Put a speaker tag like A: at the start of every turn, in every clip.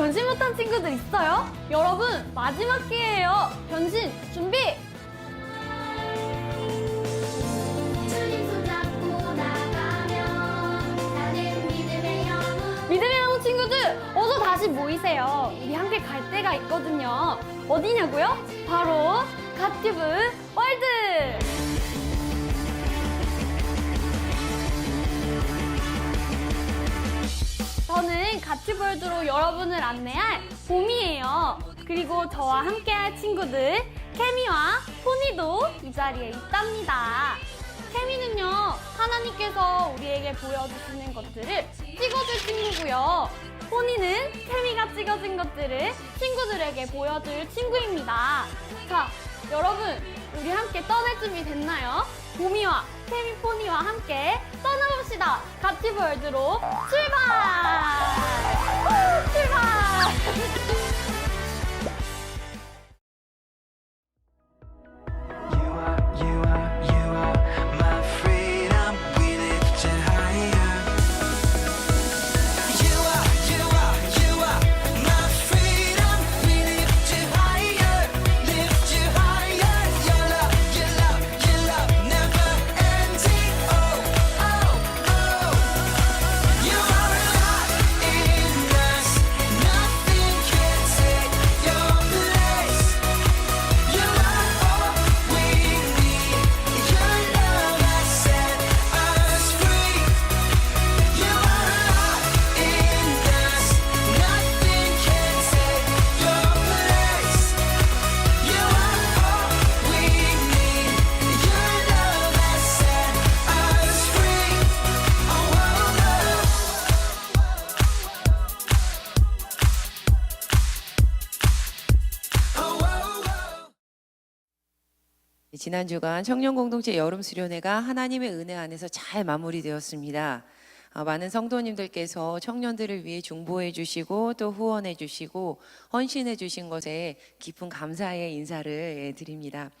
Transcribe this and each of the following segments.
A: 변신 못한 친구들 있어요? 여러분, 마지막 기회예요. 변신 준비!
B: 주님 손잡고 나가면 나는 믿음의 영웅.
A: 믿음의 영웅 친구들, 어서 다시 모이세요. 우리 함께 갈 데가 있거든요. 어디냐고요? 바로 갓튜브 월드! 저는 갓튜브월드로 여러분을 안내할 봄이에요. 그리고 저와 함께할 친구들 케미와 포니도 이 자리에 있답니다. 케미는요, 하나님께서 우리에게 보여주시는 것들을 찍어줄 친구고요. 포니는 케미가 찍어진 것들을 친구들에게 보여줄 친구입니다. 자, 여러분, 우리 함께 떠날 준비 됐나요? 봄이와 케미, 포니와 함께 떠나봅시다. 갓튜브월드로 출발! 후, 출발!
C: You are my freedom. We lift you higher. You are my freedom. We lift you higher, lift you higher. Your love never ending. Oh, oh, oh. You are alive in us. Nothing can take your place. You are all we need. Your love has set us free. You are alive in us. Nothing can take your place. You are all we need. Your love has set us free. Oh, oh, oh.
D: 지난 주간 청년공동체 여름수련회가 하나님의 은혜 안에서 잘 마무리되었습니다. 많은 성도님들께서 청년들을 위해 중보해 주시고 또 후원해 주시고 헌신해 주신 것에 깊은 감사의 인사를 드립니다.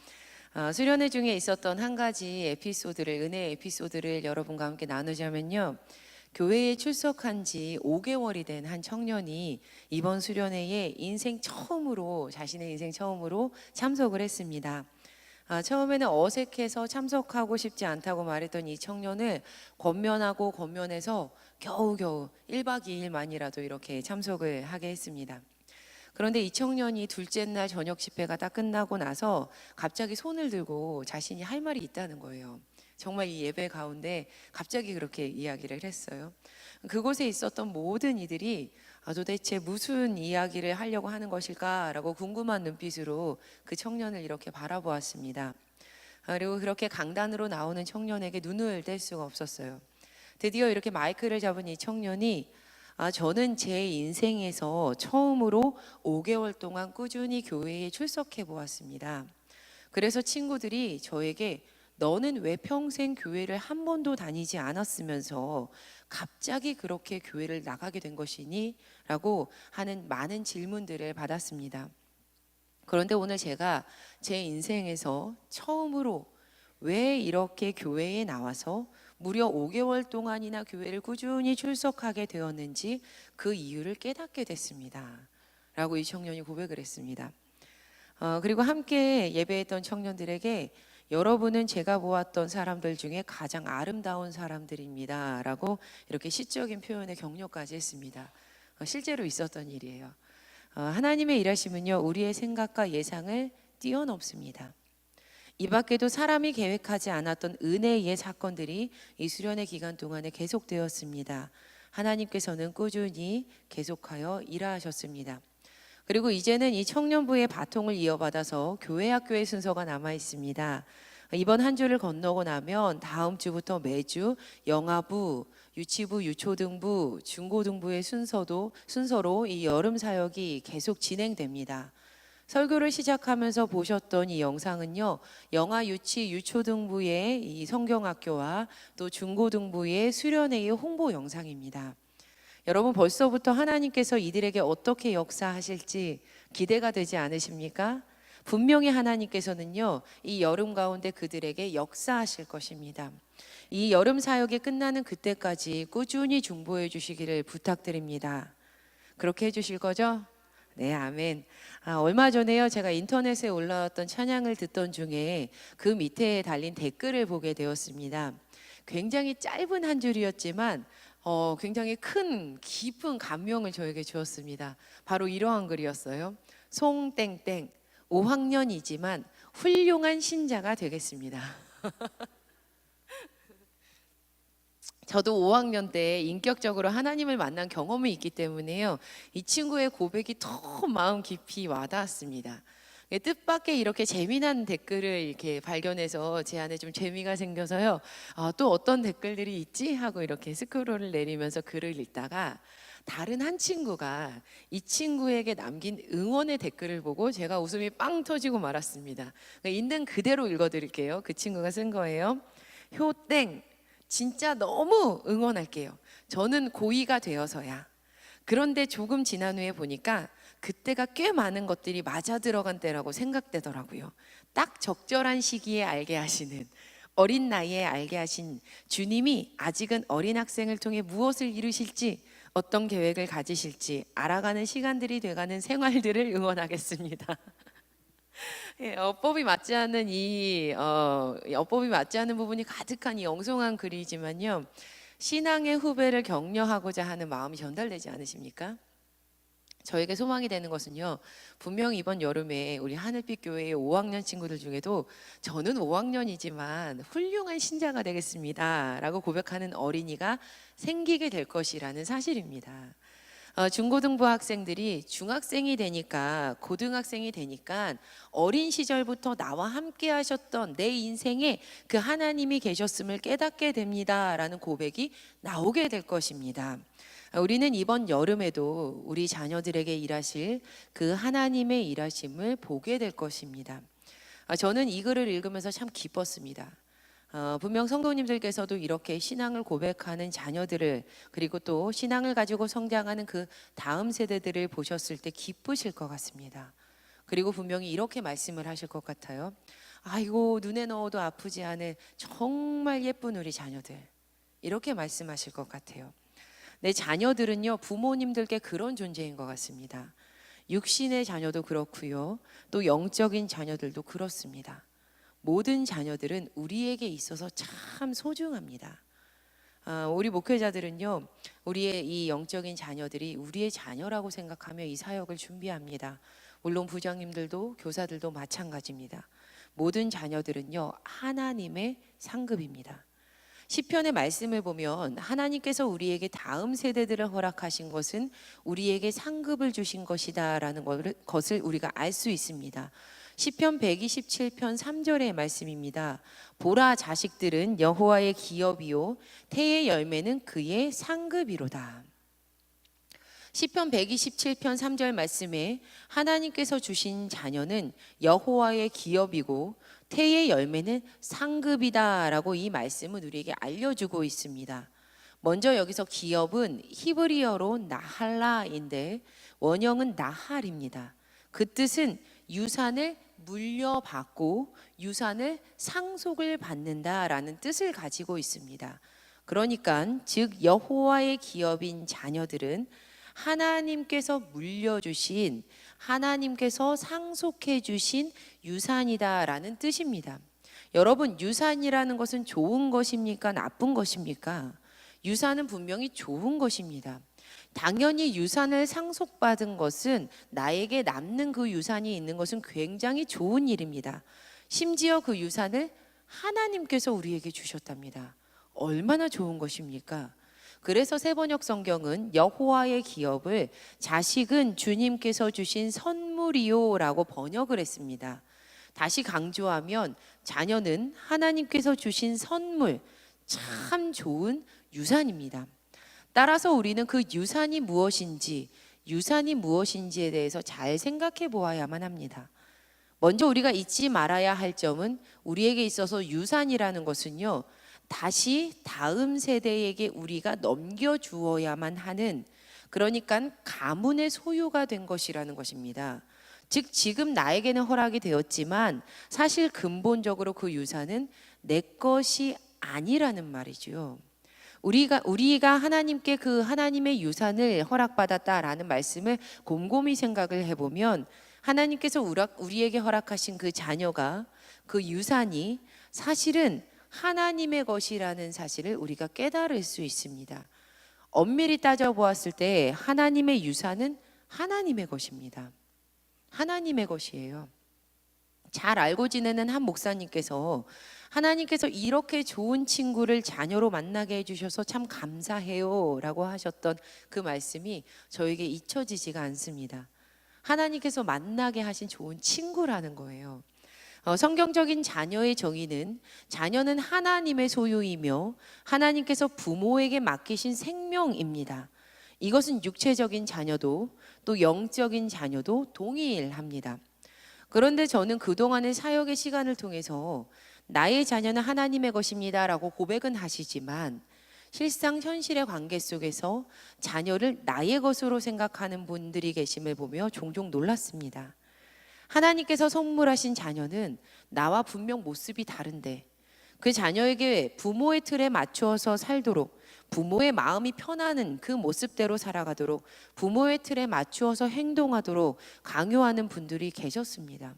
D: 수련회 중에 있었던 한 가지 에피소드를, 은혜의 에피소드를 여러분과 함께 나누자면요. 교회에 출석한 지 5개월이 된 한 청년이 이번 수련회에 자신의 인생 처음으로 참석을 했습니다. 처음에는 어색해서 참석하고 싶지 않다고 말했던 이 청년을 권면해서 겨우겨우 1박 2일만이라도 이렇게 참석을 하게 했습니다. 그런데 이 청년이 둘째 날 저녁 집회가 딱 끝나고 나서 갑자기 손을 들고 자신이 할 말이 있다는 거예요. 정말 이 예배 가운데 갑자기 그렇게 이야기를 했어요. 그곳에 있었던 모든 이들이 도대체 무슨 이야기를 하려고 하는 것일까라고 궁금한 눈빛으로 그 청년을 이렇게 바라보았습니다. 그리고 그렇게 강단으로 나오는 청년에게 눈을 뗄 수가 없었어요. 드디어 이렇게 마이크를 잡은 이 청년이 저는 제 인생에서 처음으로 5개월 동안 꾸준히 교회에 출석해 보았습니다. 그래서 친구들이 저에게 너는 왜 평생 교회를 한 번도 다니지 않았으면서 갑자기 그렇게 교회를 나가게 된 것이니? 라고 하는 많은 질문들을 받았습니다. 그런데 오늘 제가 제 인생에서 처음으로 왜 이렇게 교회에 나와서 무려 5개월 동안이나 교회를 꾸준히 출석하게 되었는지 그 이유를 깨닫게 됐습니다. 라고 이 청년이 고백을 했습니다. 그리고 함께 예배했던 청년들에게 여러분은 제가 보았던 사람들 중에 가장 아름다운 사람들입니다. 라고 이렇게 시적인 표현의 격려까지 했습니다. 실제로 있었던 일이에요. 하나님의 일하심은요, 우리의 생각과 예상을 뛰어넘습니다. 이 밖에도 사람이 계획하지 않았던 은혜의 사건들이 이 수련회 기간 동안에 계속되었습니다. 하나님께서는 꾸준히 계속하여 일하셨습니다. 그리고 이제는 이 청년부의 바통을 이어받아서 교회 학교의 순서가 남아 있습니다. 이번 한 주를 건너고 나면 다음 주부터 매주 영아부, 유치부, 유초등부, 중고등부의 순서로 이 여름 사역이 계속 진행됩니다. 설교를 시작하면서 보셨던 이 영상은요, 영아, 유치, 유초등부의 이 성경학교와 또 중고등부의 수련회의 홍보 영상입니다. 여러분, 벌써부터 하나님께서 이들에게 어떻게 역사하실지 기대가 되지 않으십니까? 분명히 하나님께서는요, 이 여름 가운데 그들에게 역사하실 것입니다. 이 여름 사역이 끝나는 그때까지 꾸준히 중보해 주시기를 부탁드립니다. 그렇게 해주실 거죠? 네, 아멘. 얼마 전에요, 제가 인터넷에 올라왔던 찬양을 듣던 중에 그 밑에 달린 댓글을 보게 되었습니다. 굉장히 짧은 한 줄이었지만 굉장히 큰 깊은 감명을 저에게 주었습니다. 바로 이러한 글이었어요. 송땡땡 5학년이지만 훌륭한 신자가 되겠습니다. 저도 5학년 때 인격적으로 하나님을 만난 경험이 있기 때문에요. 이 친구의 고백이 더 마음 깊이 와닿았습니다. 뜻밖의 이렇게 재미난 댓글을 이렇게 발견해서 제 안에 좀 재미가 생겨서요. 또 어떤 댓글들이 있지? 하고 이렇게 스크롤을 내리면서 글을 읽다가 다른 한 친구가 이 친구에게 남긴 응원의 댓글을 보고 제가 웃음이 빵 터지고 말았습니다. 있는 그대로 읽어드릴게요. 그 친구가 쓴 거예요. 효땡 진짜 너무 응원할게요. 저는 고2가 되어서야. 그런데 조금 지난 후에 보니까 그때가 꽤 많은 것들이 맞아 들어간 때라고 생각되더라고요. 딱 적절한 시기에 알게 하시는, 어린 나이에 알게 하신 주님이 아직은 어린 학생을 통해 무엇을 이루실지, 어떤 계획을 가지실지 알아가는 시간들이 돼가는 생활들을 응원하겠습니다. 예, 어법이 맞지 않는 어법이 맞지 않는 부분이 가득한 이 엉성한 글이지만요, 신앙의 후배를 격려하고자 하는 마음이 전달되지 않으십니까? 저에게 소망이 되는 것은요, 분명 이번 여름에 우리 하늘빛 교회의 5학년 친구들 중에도 저는 5학년이지만 훌륭한 신자가 되겠습니다 라고 고백하는 어린이가 생기게 될 것이라는 사실입니다. 중고등부 학생들이 중학생이 되니까, 고등학생이 되니까 어린 시절부터 나와 함께 하셨던 내 인생에 그 하나님이 계셨음을 깨닫게 됩니다 라는 고백이 나오게 될 것입니다. 우리는 이번 여름에도 우리 자녀들에게 일하실 그 하나님의 일하심을 보게 될 것입니다. 저는 이 글을 읽으면서 참 기뻤습니다. 분명 성도님들께서도 이렇게 신앙을 고백하는 자녀들을, 그리고 또 신앙을 가지고 성장하는 그 다음 세대들을 보셨을 때 기쁘실 것 같습니다. 그리고 분명히 이렇게 말씀을 하실 것 같아요. 아이고, 눈에 넣어도 아프지 않은 정말 예쁜 우리 자녀들, 이렇게 말씀하실 것 같아요. 내 자녀들은요, 부모님들께 그런 존재인 것 같습니다. 육신의 자녀도 그렇고요, 또 영적인 자녀들도 그렇습니다. 모든 자녀들은 우리에게 있어서 참 소중합니다. 우리 목회자들은요, 우리의 이 영적인 자녀들이 우리의 자녀라고 생각하며 이 사역을 준비합니다. 물론 부장님들도 교사들도 마찬가지입니다. 모든 자녀들은요, 하나님의 상급입니다. 시편의 말씀을 보면 하나님께서 우리에게 다음 세대들을 허락하신 것은 우리에게 상급을 주신 것이다라는 것을 우리가 알 수 있습니다. 시편 127편 3절의 말씀입니다. 보라, 자식들은 여호와의 기업이요 태의 열매는 그의 상급이로다. 시편 127편 3절 말씀에 하나님께서 주신 자녀는 여호와의 기업이고 태의 열매는 상급이다라고 이 말씀은 우리에게 알려주고 있습니다. 먼저 여기서 기업은 히브리어로 나할라인데 원형은 나할입니다. 그 뜻은 유산을 물려받고 유산을 상속을 받는다라는 뜻을 가지고 있습니다. 그러니까 즉 여호와의 기업인 자녀들은 하나님께서 물려주신, 하나님께서 상속해 주신 유산이다라는 뜻입니다. 여러분, 유산이라는 것은 좋은 것입니까? 나쁜 것입니까? 유산은 분명히 좋은 것입니다. 당연히 유산을 상속받은 것은, 나에게 남는 그 유산이 있는 것은 굉장히 좋은 일입니다. 심지어 그 유산을 하나님께서 우리에게 주셨답니다. 얼마나 좋은 것입니까? 그래서 세번역 성경은 여호와의 기업을 자식은 주님께서 주신 선물이요라고 번역을 했습니다. 다시 강조하면 자녀는 하나님께서 주신 선물, 참 좋은 유산입니다. 따라서 우리는 그 유산이 무엇인지에 대해서 잘 생각해 보아야만 합니다. 먼저 우리가 잊지 말아야 할 점은, 우리에게 있어서 유산이라는 것은요, 다시 다음 세대에게 우리가 넘겨주어야만 하는, 그러니까 가문의 소유가 된 것이라는 것입니다. 즉 지금 나에게는 허락이 되었지만 사실 근본적으로 그 유산은 내 것이 아니라는 말이죠. 우리가 하나님께 그 하나님의 유산을 허락받았다라는 말씀을 곰곰이 생각을 해보면 하나님께서 우리에게 허락하신 그 자녀가 그 유산이 사실은 하나님의 것이라는 사실을 우리가 깨달을 수 있습니다. 엄밀히 따져보았을 때 하나님의 유산은 하나님의 것입니다. 하나님의 것이에요. 잘 알고 지내는 한 목사님께서 하나님께서 이렇게 좋은 친구를 자녀로 만나게 해주셔서 참 감사해요 라고 하셨던 그 말씀이 저에게 잊혀지지가 않습니다. 하나님께서 만나게 하신 좋은 친구라는 거예요. 성경적인 자녀의 정의는 자녀는 하나님의 소유이며 하나님께서 부모에게 맡기신 생명입니다. 이것은 육체적인 자녀도 또 영적인 자녀도 동일합니다. 그런데 저는 그동안의 사역의 시간을 통해서 나의 자녀는 하나님의 것입니다 라고 고백은 하시지만 실상 현실의 관계 속에서 자녀를 나의 것으로 생각하는 분들이 계심을 보며 종종 놀랐습니다. 하나님께서 선물하신 자녀는 나와 분명 모습이 다른데 그 자녀에게 부모의 틀에 맞추어서 살도록 부모의 마음이 편하는 그 모습대로 살아가도록 부모의 틀에 맞추어서 행동하도록 강요하는 분들이 계셨습니다.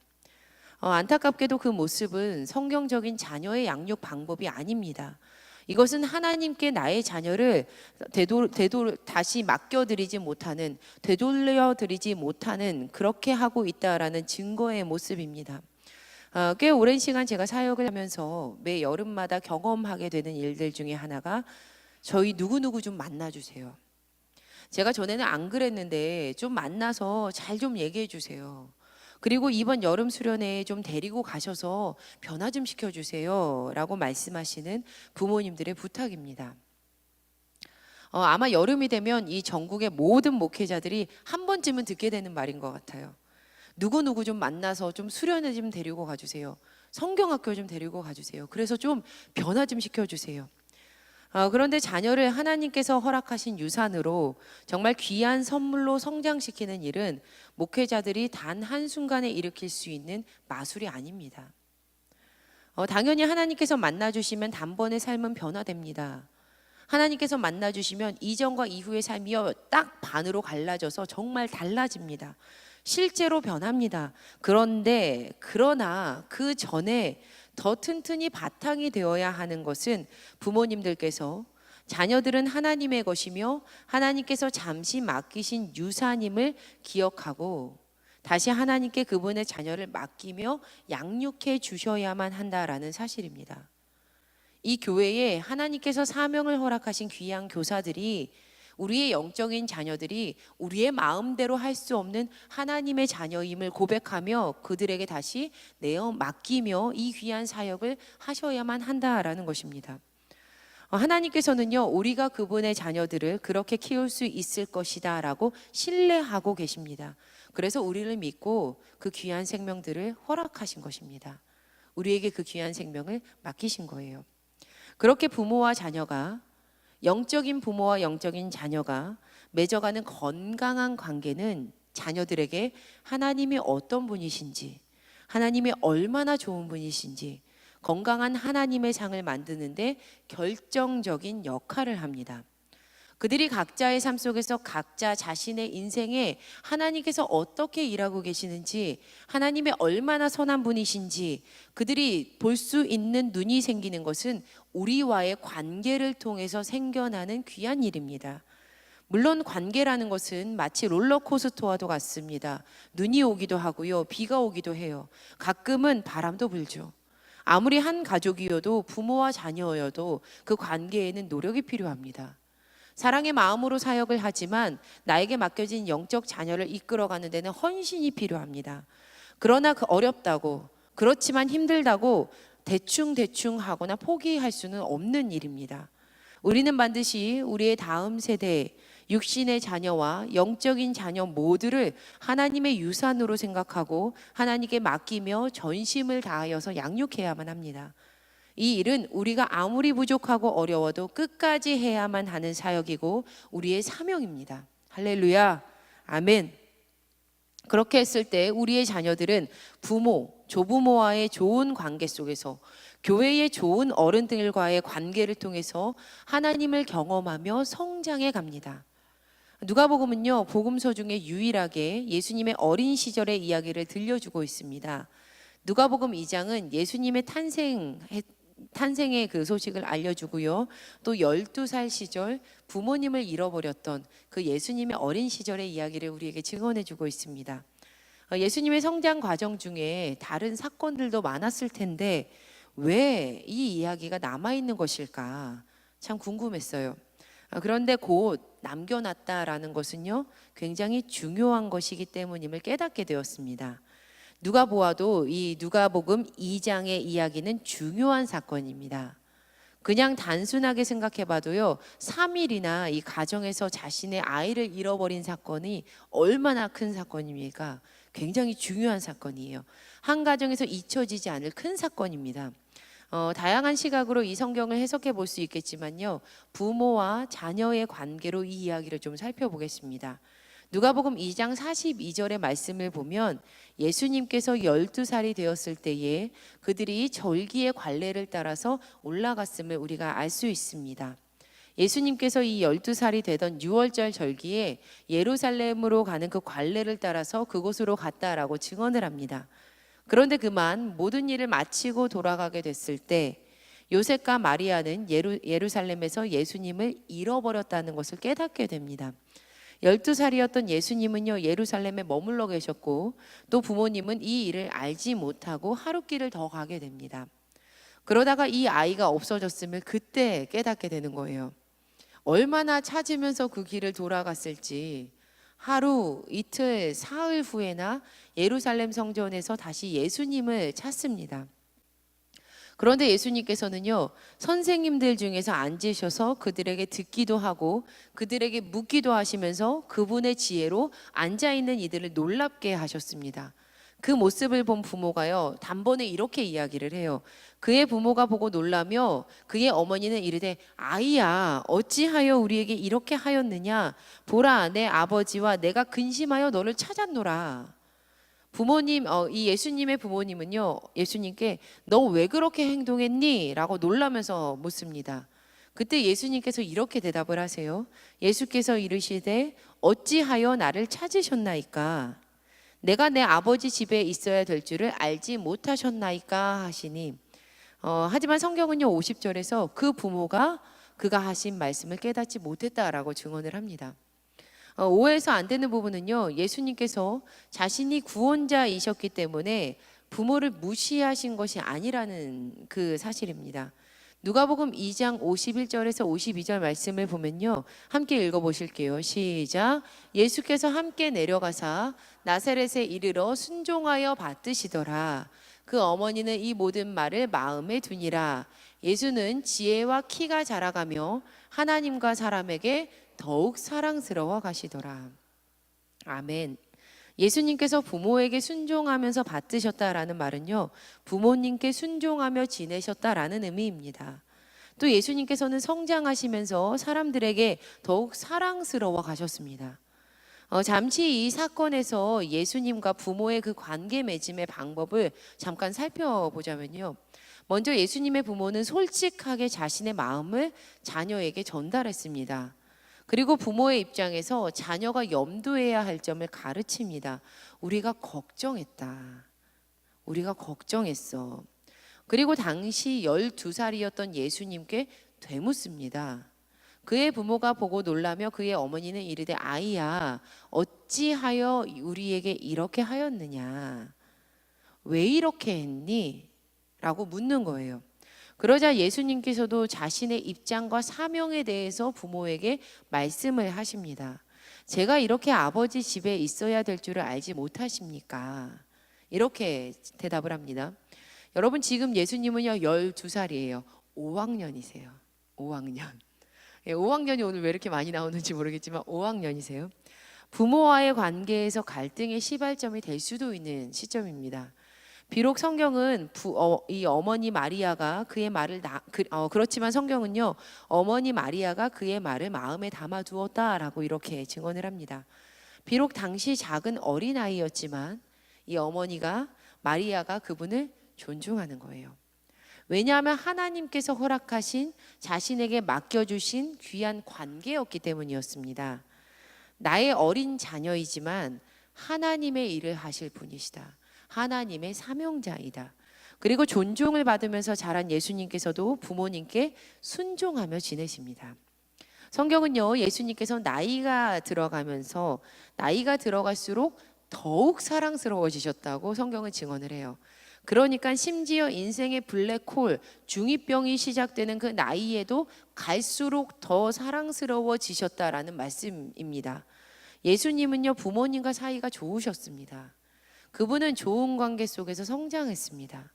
D: 안타깝게도 그 모습은 성경적인 자녀의 양육 방법이 아닙니다. 이것은 하나님께 나의 자녀를 다시 맡겨드리지 못하는, 되돌려드리지 못하는 그렇게 하고 있다라는 증거의 모습입니다. 꽤 오랜 시간 제가 사역을 하면서 매 여름마다 경험하게 되는 일들 중에 하나가 저희 누구누구 좀 만나주세요. 제가 전에는 안 그랬는데 좀 만나서 잘 좀 얘기해 주세요. 그리고 이번 여름 수련회에 좀 데리고 가셔서 변화 좀 시켜주세요 라고 말씀하시는 부모님들의 부탁입니다. 아마 여름이 되면 이 전국의 모든 목회자들이 한 번쯤은 듣게 되는 말인 것 같아요. 누구누구 좀 만나서 좀 수련회 좀 데리고 가주세요. 성경학교 좀 데리고 가주세요. 그래서 좀 변화 좀 시켜주세요. 그런데 자녀를 하나님께서 허락하신 유산으로 정말 귀한 선물로 성장시키는 일은 목회자들이 단 한순간에 일으킬 수 있는 마술이 아닙니다. 당연히 하나님께서 만나주시면 단번에 삶은 변화됩니다. 하나님께서 만나주시면 이전과 이후의 삶이요 딱 반으로 갈라져서 정말 달라집니다. 실제로 변합니다. 그러나 그 전에 더 튼튼히 바탕이 되어야 하는 것은 부모님들께서 자녀들은 하나님의 것이며 하나님께서 잠시 맡기신 유산임을 기억하고 다시 하나님께 그분의 자녀를 맡기며 양육해 주셔야만 한다라는 사실입니다. 이 교회에 하나님께서 사명을 허락하신 귀한 교사들이 우리의 영적인 자녀들이 우리의 마음대로 할 수 없는 하나님의 자녀임을 고백하며 그들에게 다시 내어 맡기며 이 귀한 사역을 하셔야만 한다라는 것입니다. 하나님께서는요 우리가 그분의 자녀들을 그렇게 키울 수 있을 것이다 라고 신뢰하고 계십니다. 그래서 우리를 믿고 그 귀한 생명들을 허락하신 것입니다. 우리에게 그 귀한 생명을 맡기신 거예요. 그렇게 부모와 자녀가 영적인 부모와 영적인 자녀가 맺어가는 건강한 관계는 자녀들에게 하나님이 어떤 분이신지, 하나님이 얼마나 좋은 분이신지 건강한 하나님의 상을 만드는데 결정적인 역할을 합니다. 그들이 각자의 삶 속에서 각자 자신의 인생에 하나님께서 어떻게 일하고 계시는지, 하나님이 얼마나 선한 분이신지 그들이 볼 수 있는 눈이 생기는 것은 우리와의 관계를 통해서 생겨나는 귀한 일입니다. 물론 관계라는 것은 마치 롤러코스터와도 같습니다. 눈이 오기도 하고요, 비가 오기도 해요. 가끔은 바람도 불죠. 아무리 한 가족이어도 부모와 자녀여도 그 관계에는 노력이 필요합니다. 사랑의 마음으로 사역을 하지만 나에게 맡겨진 영적 자녀를 이끌어가는 데는 헌신이 필요합니다. 그러나 어렵다고, 그렇지만 힘들다고 대충 하거나 포기할 수는 없는 일입니다. 우리는 반드시 우리의 다음 세대, 육신의 자녀와 영적인 자녀 모두를 하나님의 유산으로 생각하고 하나님께 맡기며 전심을 다하여서 양육해야만 합니다. 이 일은 우리가 아무리 부족하고 어려워도 끝까지 해야만 하는 사역이고 우리의 사명입니다. 할렐루야, 아멘. 그렇게 했을 때 우리의 자녀들은 부모, 조부모와의 좋은 관계 속에서 교회의 좋은 어른들과의 관계를 통해서 하나님을 경험하며 성장해 갑니다. 누가복음은요, 복음서 중에 유일하게 예수님의 어린 시절의 이야기를 들려주고 있습니다. 누가복음 2장은 예수님의 탄생의 그 소식을 알려주고요. 또 12살 시절 부모님을 잃어버렸던 그 예수님의 어린 시절의 이야기를 우리에게 증언해주고 있습니다. 예수님의 성장 과정 중에 다른 사건들도 많았을 텐데 왜 이 이야기가 남아있는 것일까 참 궁금했어요. 그런데 곧 남겨놨다라는 것은요, 굉장히 중요한 것이기 때문임을 깨닫게 되었습니다. 누가 보아도 이 누가복음 2장의 이야기는 중요한 사건입니다. 그냥 단순하게 생각해 봐도요, 3일이나 이 가정에서 자신의 아이를 잃어버린 사건이 얼마나 큰 사건입니까? 굉장히 중요한 사건이에요. 한 가정에서 잊혀지지 않을 큰 사건입니다. 다양한 시각으로 이 성경을 해석해 볼 수 있겠지만요, 부모와 자녀의 관계로 이 이야기를 좀 살펴보겠습니다. 누가복음 2장 42절의 말씀을 보면 예수님께서 12살이 되었을 때에 그들이 절기의 관례를 따라서 올라갔음을 우리가 알 수 있습니다. 예수님께서 이 12살이 되던 6월절 절기에 예루살렘으로 가는 그 관례를 따라서 그곳으로 갔다라고 증언을 합니다. 그런데 그만 모든 일을 마치고 돌아가게 됐을 때 요셉과 마리아는 예루살렘에서 예수님을 잃어버렸다는 것을 깨닫게 됩니다. 12살이었던 예수님은요, 예루살렘에 머물러 계셨고 또 부모님은 이 일을 알지 못하고 하룻길을 더 가게 됩니다. 그러다가 이 아이가 없어졌음을 그때 깨닫게 되는 거예요. 얼마나 찾으면서 그 길을 돌아갔을지, 하루, 이틀, 사흘 후에나 예루살렘 성전에서 다시 예수님을 찾습니다. 그런데 예수님께서는요, 선생님들 중에서 앉으셔서 그들에게 듣기도 하고 그들에게 묻기도 하시면서 그분의 지혜로 앉아있는 이들을 놀랍게 하셨습니다. 그 모습을 본 부모가요, 단번에 이렇게 이야기를 해요. 그의 부모가 보고 놀라며 그의 어머니는 이르되, 아이야, 어찌하여 우리에게 이렇게 하였느냐? 보라, 내 아버지와 내가 근심하여 너를 찾았노라. 부모님, 이 예수님의 부모님은요, 예수님께 너 왜 그렇게 행동했니? 라고 놀라면서 묻습니다. 그때 예수님께서 이렇게 대답을 하세요. 예수께서 이르시되, 어찌하여 나를 찾으셨나이까? 내가 내 아버지 집에 있어야 될 줄을 알지 못하셨나이까 하시니, 하지만 성경은요, 50절에서 그 부모가 그가 하신 말씀을 깨닫지 못했다라고 증언을 합니다. 오해해서 안 되는 부분은요, 예수님께서 자신이 구원자이셨기 때문에 부모를 무시하신 것이 아니라는 그 사실입니다. 누가복음 2장 51절에서 52절 말씀을 보면요, 함께 읽어보실게요. 시작. 예수께서 함께 내려가사 나사렛에 이르러 순종하여 받드시더라. 그 어머니는 이 모든 말을 마음에 두니라. 예수는 지혜와 키가 자라가며 하나님과 사람에게 더욱 사랑스러워 가시더라. 아멘. 예수님께서 부모에게 순종하면서 받드셨다라는 말은요, 부모님께 순종하며 지내셨다라는 의미입니다. 또 예수님께서는 성장하시면서 사람들에게 더욱 사랑스러워 가셨습니다. 잠시 이 사건에서 예수님과 부모의 그 관계 맺음의 방법을 잠깐 살펴보자면요, 먼저 예수님의 부모는 솔직하게 자신의 마음을 자녀에게 전달했습니다. 그리고 부모의 입장에서 자녀가 염두해야 할 점을 가르칩니다. 우리가 걱정했다. 우리가 걱정했어. 그리고 당시 12살이었던 예수님께 되묻습니다. 그의 부모가 보고 놀라며 그의 어머니는 이르되, 아이야, 어찌하여 우리에게 이렇게 하였느냐? 왜 이렇게 했니? 라고 묻는 거예요. 그러자 예수님께서도 자신의 입장과 사명에 대해서 부모에게 말씀을 하십니다. 제가 이렇게 아버지 집에 있어야 될 줄을 알지 못하십니까? 이렇게 대답을 합니다. 여러분, 지금 예수님은요, 12살이에요. 5학년이세요. 5학년. 5학년이 오늘 왜 이렇게 많이 나오는지 모르겠지만 5학년이세요. 부모와의 관계에서 갈등의 시발점이 될 수도 있는 시점입니다. 비록 성경은 이 어머니 마리아가 그의 말을 그렇지만 성경은요, 어머니 마리아가 그의 말을 마음에 담아두었다라고 이렇게 증언을 합니다. 비록 당시 작은 어린아이였지만 이 어머니가 마리아가 그분을 존중하는 거예요. 왜냐하면 하나님께서 허락하신 자신에게 맡겨주신 귀한 관계였기 때문이었습니다. 나의 어린 자녀이지만 하나님의 일을 하실 분이시다. 하나님의 사명자이다. 그리고 존중을 받으면서 자란 예수님께서도 부모님께 순종하며 지내십니다. 성경은요, 예수님께서 나이가 들어갈수록 더욱 사랑스러워지셨다고 성경은 증언을 해요. 그러니까 심지어 인생의 블랙홀, 중2병이 시작되는 그 나이에도 갈수록 더 사랑스러워지셨다라는 말씀입니다. 예수님은요, 부모님과 사이가 좋으셨습니다. 그분은 좋은 관계 속에서 성장했습니다.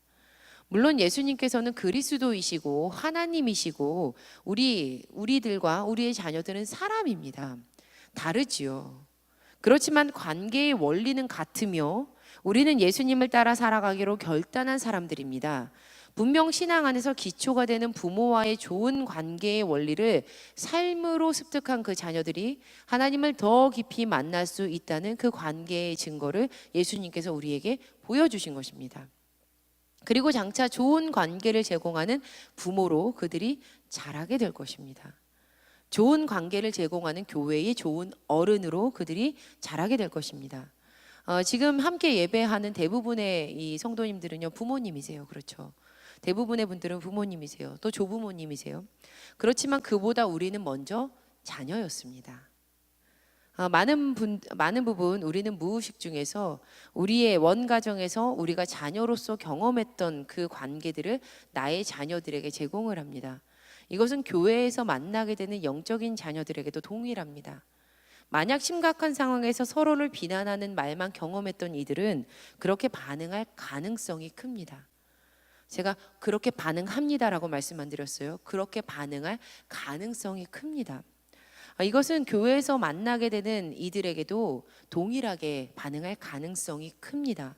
D: 물론 예수님께서는 그리스도이시고 하나님이시고 우리들과 우리의 자녀들은 사람입니다. 다르지요. 그렇지만 관계의 원리는 같으며 우리는 예수님을 따라 살아가기로 결단한 사람들입니다. 분명 신앙 안에서 기초가 되는 부모와의 좋은 관계의 원리를 삶으로 습득한 그 자녀들이 하나님을 더 깊이 만날 수 있다는 그 관계의 증거를 예수님께서 우리에게 보여주신 것입니다. 그리고 장차 좋은 관계를 제공하는 부모로 그들이 자라게 될 것입니다. 좋은 관계를 제공하는 교회의 좋은 어른으로 그들이 자라게 될 것입니다. 지금 함께 예배하는 대부분의 이 성도님들은요, 부모님이세요. 그렇죠. 대부분의 분들은 부모님이세요. 또 조부모님이세요. 그렇지만 그보다 우리는 먼저 자녀였습니다. 많은 부분 우리는 무의식 중에서 우리의 원가정에서 우리가 자녀로서 경험했던 그 관계들을 나의 자녀들에게 제공을 합니다. 이것은 교회에서 만나게 되는 영적인 자녀들에게도 동일합니다. 만약 심각한 상황에서 서로를 비난하는 말만 경험했던 이들은 그렇게 반응할 가능성이 큽니다. 제가 그렇게 반응합니다라고 말씀 안 드렸어요. 그렇게 반응할 가능성이 큽니다. 이것은 교회에서 만나게 되는 이들에게도 동일하게 반응할 가능성이 큽니다.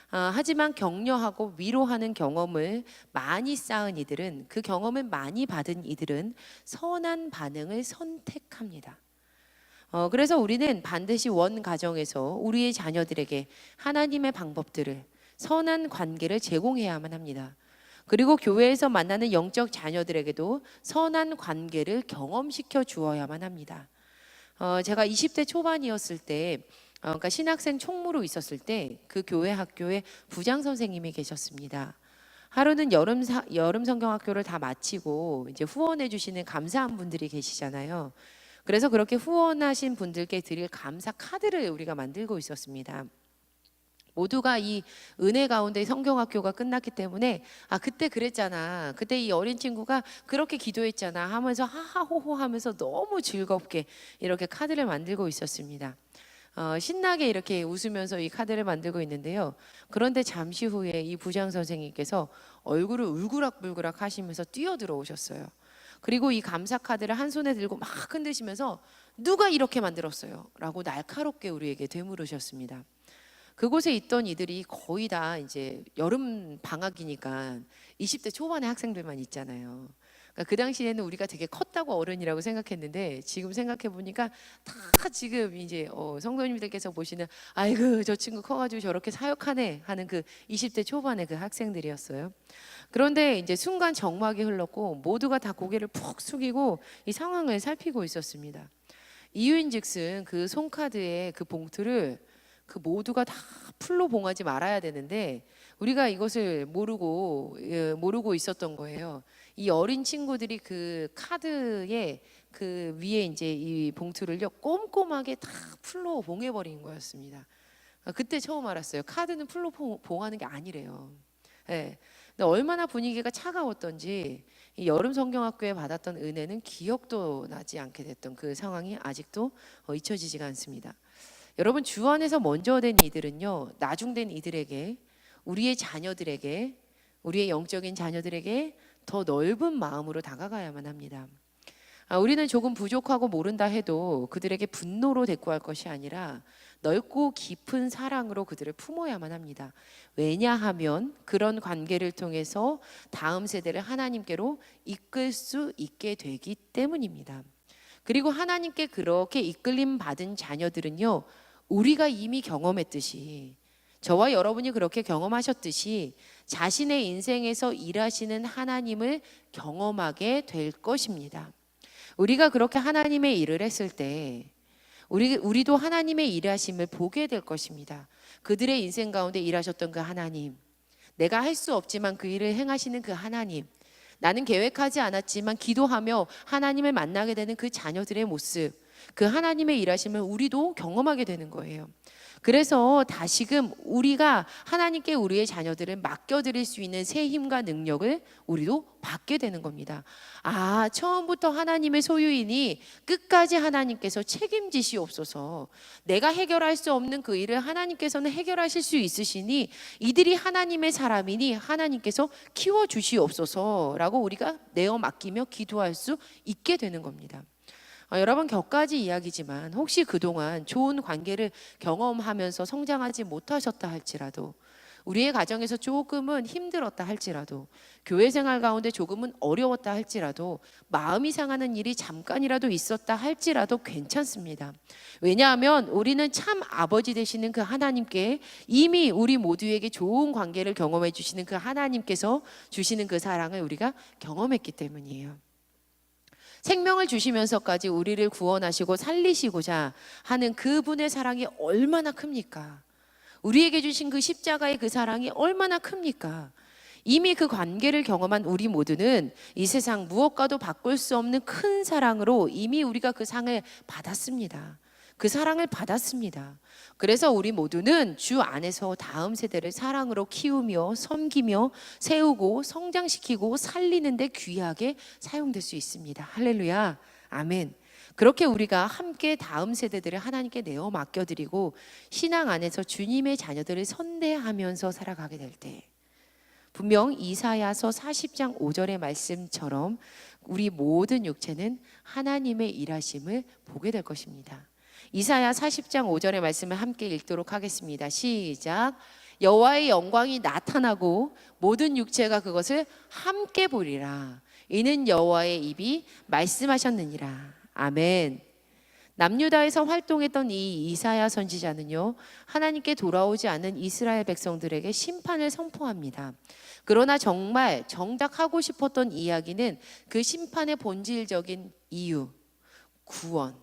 D: 하지만 격려하고 위로하는 경험을 많이 쌓은 이들은, 그 경험을 많이 받은 이들은 선한 반응을 선택합니다. 그래서 우리는 반드시 원 가정에서 우리의 자녀들에게 하나님의 방법들을, 선한 관계를 제공해야만 합니다. 그리고 교회에서 만나는 영적 자녀들에게도 선한 관계를 경험시켜 주어야만 합니다. 제가 20대 초반이었을 때, 그러니까 신학생 총무로 있었을 때 그 교회 학교에 부장 선생님이 계셨습니다. 하루는 여름 성경학교를 다 마치고 이제 후원해 주시는 감사한 분들이 계시잖아요. 그래서 그렇게 후원하신 분들께 드릴 감사 카드를 우리가 만들고 있었습니다. 모두가 이 은혜 가운데 성경학교가 끝났기 때문에 그때 그랬잖아, 그때 이 어린 친구가 그렇게 기도했잖아 하면서 하하호호 하면서 너무 즐겁게 이렇게 카드를 만들고 있었습니다. 신나게 이렇게 웃으면서 이 카드를 만들고 있는데요. 그런데 잠시 후에 이 부장 선생님께서 얼굴을 울그락불그락 하시면서 뛰어들어오셨어요. 그리고 이 감사 카드를 한 손에 들고 막 흔드시면서 누가 이렇게 만들었어요? 라고 날카롭게 우리에게 되물으셨습니다. 그곳에 있던 이들이 거의 다 이제 여름 방학이니까 20대 초반의 학생들만 있잖아요. 그러니까 그 당시에는 우리가 되게 컸다고 어른이라고 생각했는데 지금 생각해 보니까 다 지금 이제 성도님들께서 보시는 아이고 저 친구 커가지고 저렇게 사역하네 하는 그 20대 초반의 그 학생들이었어요. 그런데 이제 순간 정막이 흘렀고 모두가 다 고개를 푹 숙이고 이 상황을 살피고 있었습니다. 이유인즉슨 그 손카드의 그 봉투를 그 모두가 다 풀로 봉하지 말아야 되는데 우리가 이것을 모르고 있었던 거예요. 이 어린 친구들이 그 카드에 그 위에 이제 이 봉투를요 꼼꼼하게 다 풀로 봉해버린 거였습니다. 그때 처음 알았어요. 카드는 풀로 봉하는 게 아니래요. 네. 근데 얼마나 분위기가 차가웠던지 이 여름 성경학교에 받았던 은혜는 기억도 나지 않게 됐던 그 상황이 아직도 잊혀지지가 않습니다. 여러분, 주 안에서 먼저 된 이들은요, 나중된 이들에게, 우리의 자녀들에게, 우리의 영적인 자녀들에게 더 넓은 마음으로 다가가야만 합니다. 우리는 조금 부족하고 모른다 해도 그들에게 분노로 대꾸할 것이 아니라 넓고 깊은 사랑으로 그들을 품어야만 합니다. 왜냐하면 그런 관계를 통해서 다음 세대를 하나님께로 이끌 수 있게 되기 때문입니다. 그리고 하나님께 그렇게 이끌림 받은 자녀들은요, 우리가 이미 경험했듯이, 저와 여러분이 그렇게 경험하셨듯이 자신의 인생에서 일하시는 하나님을 경험하게 될 것입니다. 우리가 그렇게 하나님의 일을 했을 때 우리도 하나님의 일하심을 보게 될 것입니다. 그들의 인생 가운데 일하셨던 그 하나님, 내가 할 수 없지만 그 일을 행하시는 그 하나님, 나는 계획하지 않았지만 기도하며 하나님을 만나게 되는 그 자녀들의 모습, 그 하나님의 일하심을 우리도 경험하게 되는 거예요. 그래서 다시금 우리가 하나님께 우리의 자녀들을 맡겨드릴 수 있는 새 힘과 능력을 우리도 받게 되는 겁니다. 아, 처음부터 하나님의 소유이니 끝까지 하나님께서 책임지시옵소서. 내가 해결할 수 없는 그 일을 하나님께서는 해결하실 수 있으시니 이들이 하나님의 사람이니 하나님께서 키워주시옵소서라고 우리가 내어 맡기며 기도할 수 있게 되는 겁니다. 여러분, 격가지 이야기지만 혹시 그동안 좋은 관계를 경험하면서 성장하지 못하셨다 할지라도, 우리의 가정에서 조금은 힘들었다 할지라도, 교회 생활 가운데 조금은 어려웠다 할지라도, 마음이 상하는 일이 잠깐이라도 있었다 할지라도 괜찮습니다. 왜냐하면 우리는 참 아버지 되시는 그 하나님께, 이미 우리 모두에게 좋은 관계를 경험해 주시는 그 하나님께서 주시는 그 사랑을 우리가 경험했기 때문이에요. 생명을 주시면서까지 우리를 구원하시고 살리시고자 하는 그분의 사랑이 얼마나 큽니까? 우리에게 주신 그 십자가의 그 사랑이 얼마나 큽니까? 이미 그 관계를 경험한 우리 모두는 이 세상 무엇과도 바꿀 수 없는 큰 사랑으로 이미 우리가 그 상을 받았습니다. 그 사랑을 받았습니다. 그래서 우리 모두는 주 안에서 다음 세대를 사랑으로 키우며 섬기며 세우고 성장시키고 살리는 데 귀하게 사용될 수 있습니다. 할렐루야, 아멘. 그렇게 우리가 함께 다음 세대들을 하나님께 내어 맡겨드리고 신앙 안에서 주님의 자녀들을 선대하면서 살아가게 될 때, 분명 이사야서 40장 5절의 말씀처럼 우리 모든 육체는 하나님의 일하심을 보게 될 것입니다. 이사야 40장 5절의 말씀을 함께 읽도록 하겠습니다. 시작. 여호와의 영광이 나타나고 모든 육체가 그것을 함께 보리라. 이는 여호와의 입이 말씀하셨느니라. 아멘. 남유다에서 활동했던 이 이사야 선지자는요, 하나님께 돌아오지 않은 이스라엘 백성들에게 심판을 선포합니다. 그러나 정말 정작 하고 싶었던 이야기는 그 심판의 본질적인 이유, 구원,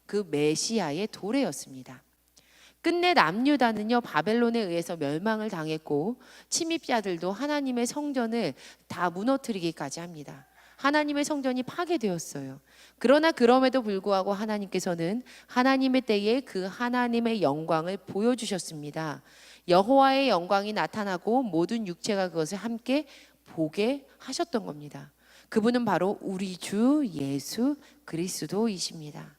D: 그 메시아의 도래였습니다. 끝내 남유다는요, 바벨론에 의해서 멸망을 당했고 침입자들도 하나님의 성전을 다 무너뜨리기까지 합니다. 하나님의 성전이 파괴되었어요. 그러나 그럼에도 불구하고 하나님께서는 하나님의 때에 그 하나님의 영광을 보여주셨습니다. 여호와의 영광이 나타나고 모든 육체가 그것을 함께 보게 하셨던 겁니다. 그분은 바로 우리 주 예수 그리스도이십니다.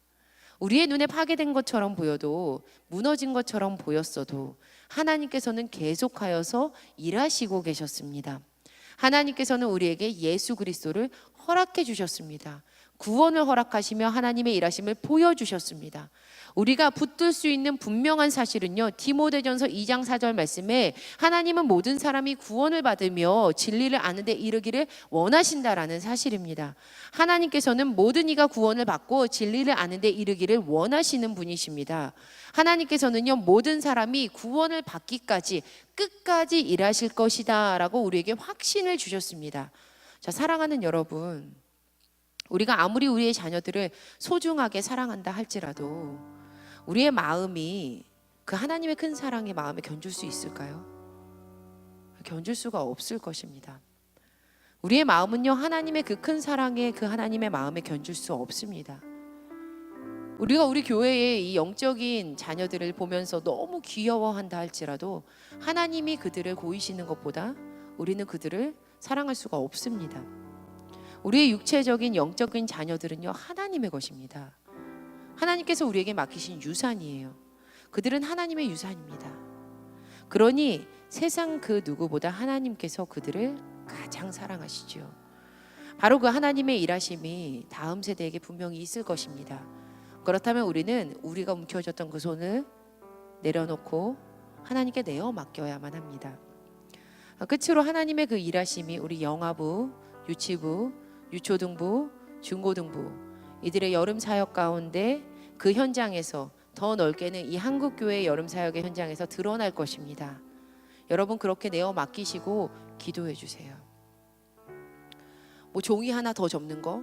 D: 우리의 눈에 파괴된 것처럼 보여도, 무너진 것처럼 보였어도 하나님께서는 계속하여서 일하시고 계셨습니다. 하나님께서는 우리에게 예수 그리스도를 허락해 주셨습니다. 구원을 허락하시며 하나님의 일하심을 보여주셨습니다. 우리가 붙들 수 있는 분명한 사실은요, 디모데전서 2장 4절 말씀에 하나님은 모든 사람이 구원을 받으며 진리를 아는 데 이르기를 원하신다라는 사실입니다. 하나님께서는 모든 이가 구원을 받고 진리를 아는 데 이르기를 원하시는 분이십니다. 하나님께서는요, 모든 사람이 구원을 받기까지 끝까지 일하실 것이다 라고 우리에게 확신을 주셨습니다. 자, 사랑하는 여러분, 우리가 아무리 우리의 자녀들을 소중하게 사랑한다 할지라도 우리의 마음이 그 하나님의 큰 사랑의 마음에 견줄 수 있을까요? 견줄 수가 없을 것입니다. 우리의 마음은요, 하나님의 그 큰 사랑에, 그 하나님의 마음에 견줄 수 없습니다. 우리가 우리 교회의 이 영적인 자녀들을 보면서 너무 귀여워한다 할지라도 하나님이 그들을 고이시는 것보다 우리는 그들을 사랑할 수가 없습니다. 우리의 육체적인 영적인 자녀들은요, 하나님의 것입니다. 하나님께서 우리에게 맡기신 유산이에요. 그들은 하나님의 유산입니다. 그러니 세상 그 누구보다 하나님께서 그들을 가장 사랑하시죠. 바로 그 하나님의 일하심이 다음 세대에게 분명히 있을 것입니다. 그렇다면 우리는 우리가 움켜쥐었던 그 손을 내려놓고 하나님께 내어 맡겨야만 합니다. 끝으로 하나님의 그 일하심이 우리 영아부, 유치부, 유초등부, 중고등부 이들의 여름 사역 가운데 그 현장에서 더 넓게는 이 한국교회 여름 사역의 현장에서 드러날 것입니다. 여러분 그렇게 내어 맡기시고 기도해 주세요. 뭐 종이 하나 더 접는 거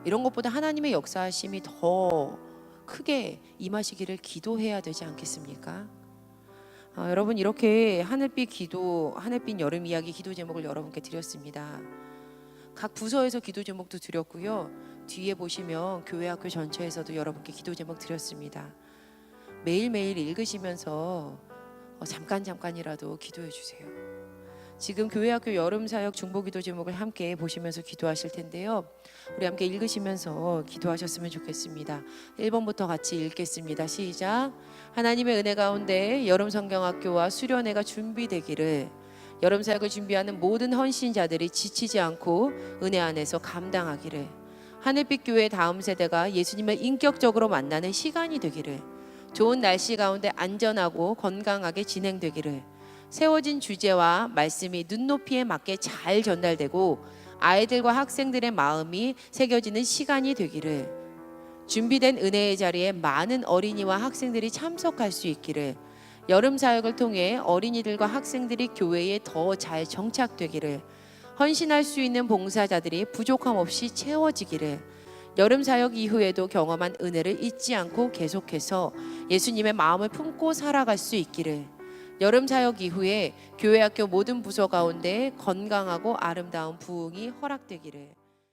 D: 이런 것보다 하나님의 역사하심이 더 크게 임하시기를 기도해야 되지 않겠습니까? 여러분 이렇게 하늘빛 여름 이야기 기도 제목을 여러분께 드렸습니다. 각 부서에서 기도 제목도 드렸고요. 뒤에 보시면 교회 학교 전체에서도 여러분께 기도 제목 드렸습니다. 매일매일 읽으시면서 잠깐이라도 기도해 주세요. 지금 교회 학교 여름 사역 중보 기도 제목을 함께 보시면서 기도하실 텐데요. 우리 함께 읽으시면서 기도하셨으면 좋겠습니다. 1번부터 같이 읽겠습니다. 시작. 하나님의 은혜 가운데 여름 성경학교와 수련회가 준비되기를, 여름 사역을 준비하는 모든 헌신자들이 지치지 않고 은혜 안에서 감당하기를, 하늘빛 교회 다음 세대가 예수님을 인격적으로 만나는 시간이 되기를, 좋은 날씨 가운데 안전하고 건강하게 진행되기를, 세워진 주제와 말씀이 눈높이에 맞게 잘 전달되고 아이들과 학생들의 마음이 새겨지는 시간이 되기를, 준비된 은혜의 자리에 많은 어린이와 학생들이 참석할 수 있기를, 여름 사역을 통해 어린이들과 학생들이 교회에 더 잘 정착되기를, 헌신할 수 있는 봉사자들이 부족함 없이 채워지기를, 여름 사역 이후에도 경험한 은혜를 잊지 않고 계속해서 예수님의 마음을 품고 살아갈 수 있기를, 여름 사역 이후에 교회 학교 모든 부서 가운데 건강하고 아름다운 부흥이 허락되기를.